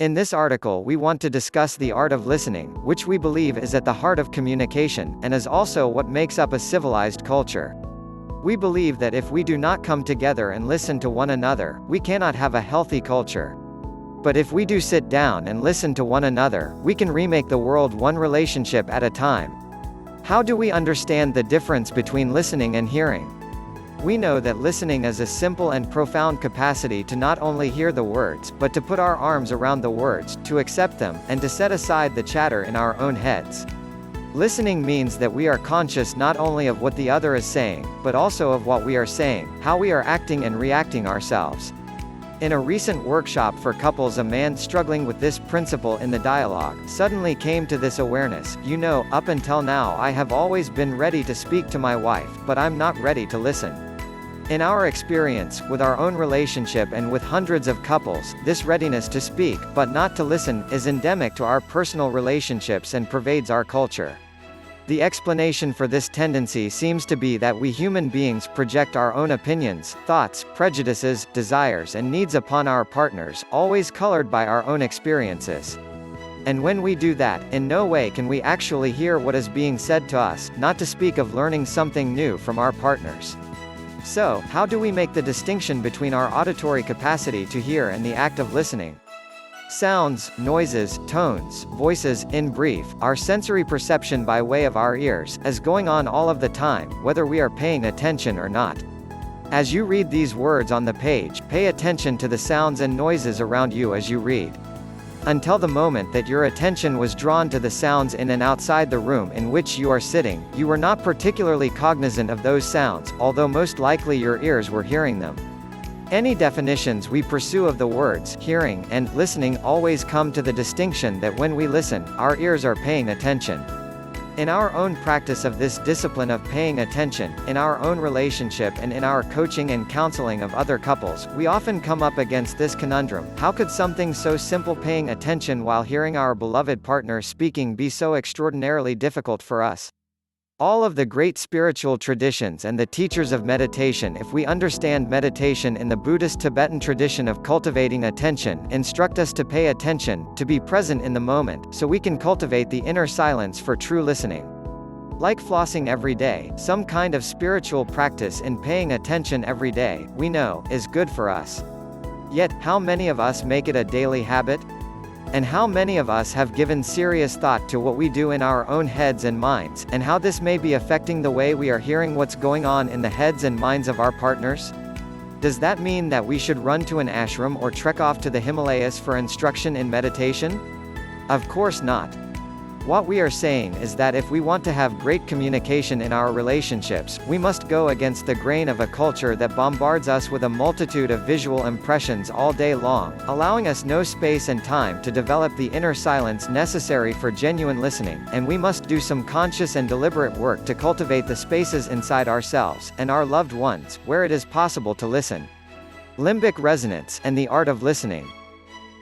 In this article we want to discuss the art of listening, which we believe is at the heart of communication, and is also what makes up a civilized culture. We believe that if we do not come together and listen to one another, we cannot have a healthy culture. But if we do sit down and listen to one another, we can remake the world one relationship at a time. How do we understand the difference between listening and hearing? We know that listening is a simple and profound capacity to not only hear the words, but to put our arms around the words, to accept them, and to set aside the chatter in our own heads. Listening means that we are conscious not only of what the other is saying, but also of what we are saying, how we are acting and reacting ourselves. In a recent workshop for couples, a man struggling with this principle in the dialogue suddenly came to this awareness: up until now I have always been ready to speak to my wife, but I'm not ready to listen. In our experience, with our own relationship and with hundreds of couples, this readiness to speak, but not to listen, is endemic to our personal relationships and pervades our culture. The explanation for this tendency seems to be that we human beings project our own opinions, thoughts, prejudices, desires and needs upon our partners, always colored by our own experiences. And when we do that, in no way can we actually hear what is being said to us, not to speak of learning something new from our partners. So, how do we make the distinction between our auditory capacity to hear and the act of listening? Sounds, noises, tones, voices, in brief, our sensory perception by way of our ears, is going on all of the time, whether we are paying attention or not. As you read these words on the page, pay attention to the sounds and noises around you as you read. Until the moment that your attention was drawn to the sounds in and outside the room in which you are sitting, you were not particularly cognizant of those sounds, although most likely your ears were hearing them. Any definitions we pursue of the words hearing and listening always come to the distinction that when we listen, our ears are paying attention. In our own practice of this discipline of paying attention, in our own relationship and in our coaching and counseling of other couples, we often come up against this conundrum: how could something so simple, paying attention while hearing our beloved partner speaking, be so extraordinarily difficult for us? All of the great spiritual traditions and the teachers of meditation, if we understand meditation in the Buddhist Tibetan tradition of cultivating attention, instruct us to pay attention, to be present in the moment, so we can cultivate the inner silence for true listening. Like flossing every day, some kind of spiritual practice in paying attention every day, we know, is good for us. Yet, how many of us make it a daily habit? And how many of us have given serious thought to what we do in our own heads and minds, and how this may be affecting the way we are hearing what's going on in the heads and minds of our partners? Does that mean that we should run to an ashram or trek off to the Himalayas for instruction in meditation? Of course not. What we are saying is that if we want to have great communication in our relationships, we must go against the grain of a culture that bombards us with a multitude of visual impressions all day long, allowing us no space and time to develop the inner silence necessary for genuine listening, and we must do some conscious and deliberate work to cultivate the spaces inside ourselves, and our loved ones, where it is possible to listen. Limbic resonance, and the art of listening.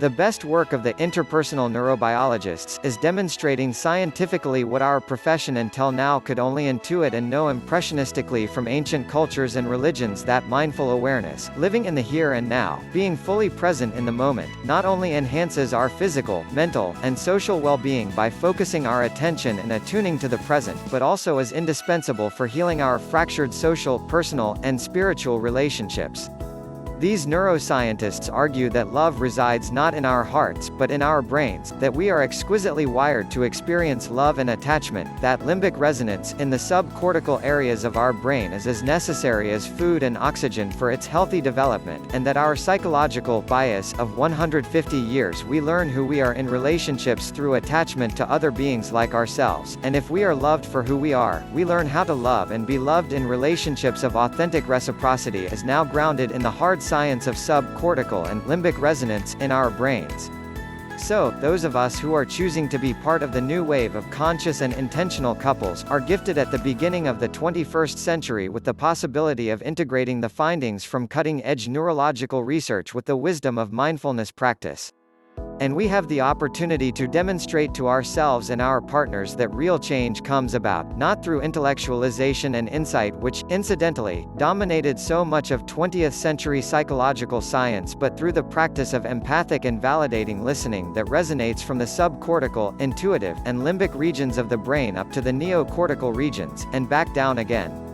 The best work of the interpersonal neurobiologists is demonstrating scientifically what our profession until now could only intuit and know impressionistically from ancient cultures and religions: that mindful awareness, living in the here and now, being fully present in the moment, not only enhances our physical, mental, and social well-being by focusing our attention and attuning to the present, but also is indispensable for healing our fractured social, personal, and spiritual relationships. These neuroscientists argue that love resides not in our hearts but in our brains, that we are exquisitely wired to experience love and attachment, that limbic resonance in the subcortical areas of our brain is as necessary as food and oxygen for its healthy development, and that our psychological bias of 150 years we learn who we are in relationships through attachment to other beings like ourselves, and if we are loved for who we are, we learn how to love and be loved in relationships of authentic reciprocity, is now grounded in the hard science of subcortical and limbic resonance in our brains. So, those of us who are choosing to be part of the new wave of conscious and intentional couples are gifted at the beginning of the 21st century with the possibility of integrating the findings from cutting-edge neurological research with the wisdom of mindfulness practice. And we have the opportunity to demonstrate to ourselves and our partners that real change comes about, not through intellectualization and insight which, incidentally, dominated so much of 20th century psychological science but through the practice of empathic and validating listening that resonates from the subcortical, intuitive, and limbic regions of the brain up to the neocortical regions, and back down again.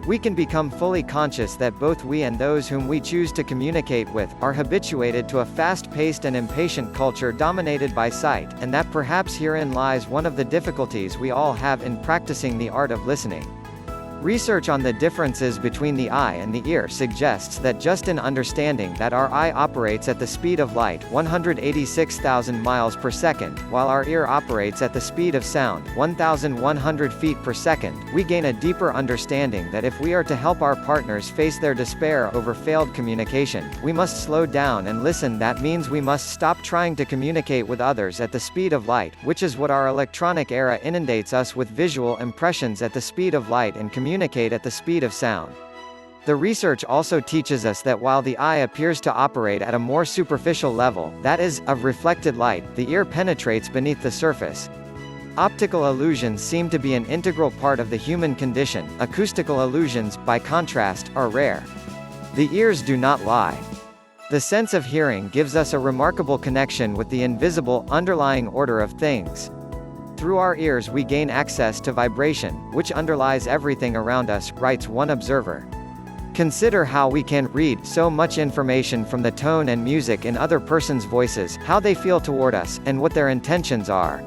We can become fully conscious that both we and those whom we choose to communicate with, are habituated to a fast-paced and impatient culture dominated by sight, and that perhaps herein lies one of the difficulties we all have in practicing the art of listening. Research on the differences between the eye and the ear suggests that just in understanding that our eye operates at the speed of light 186,000 miles per second, while our ear operates at the speed of sound 1,100 feet per second, we gain a deeper understanding that if we are to help our partners face their despair over failed communication, we must slow down and listen. That means we must stop trying to communicate with others at the speed of light, which is what our electronic era inundates us with: visual impressions at the speed of light and communicate at the speed of sound. The research also teaches us that while the eye appears to operate at a more superficial level, that is, of reflected light, the ear penetrates beneath the surface. Optical illusions seem to be an integral part of the human condition. Acoustical illusions, by contrast, are rare. The ears do not lie. The sense of hearing gives us a remarkable connection with the invisible, underlying order of things. Through our ears we gain access to vibration, which underlies everything around us, writes one observer. Consider how we can read so much information from the tone and music in other person's voices, how they feel toward us, and what their intentions are.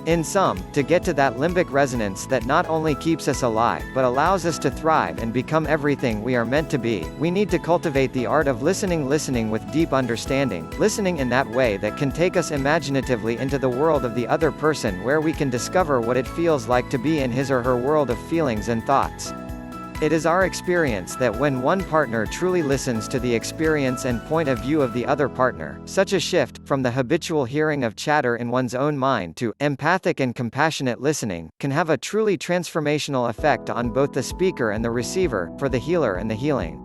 In sum, to get to that limbic resonance that not only keeps us alive but allows us to thrive and become everything we are meant to be, we need to cultivate the art of listening with deep understanding, listening in that way that can take us imaginatively into the world of the other person, where we can discover what it feels like to be in his or her world of feelings and thoughts. It is our experience that when one partner truly listens to the experience and point of view of the other partner, such a shift, from the habitual hearing of chatter in one's own mind to empathic and compassionate listening, can have a truly transformational effect on both the speaker and the receiver, for the healer and the healing.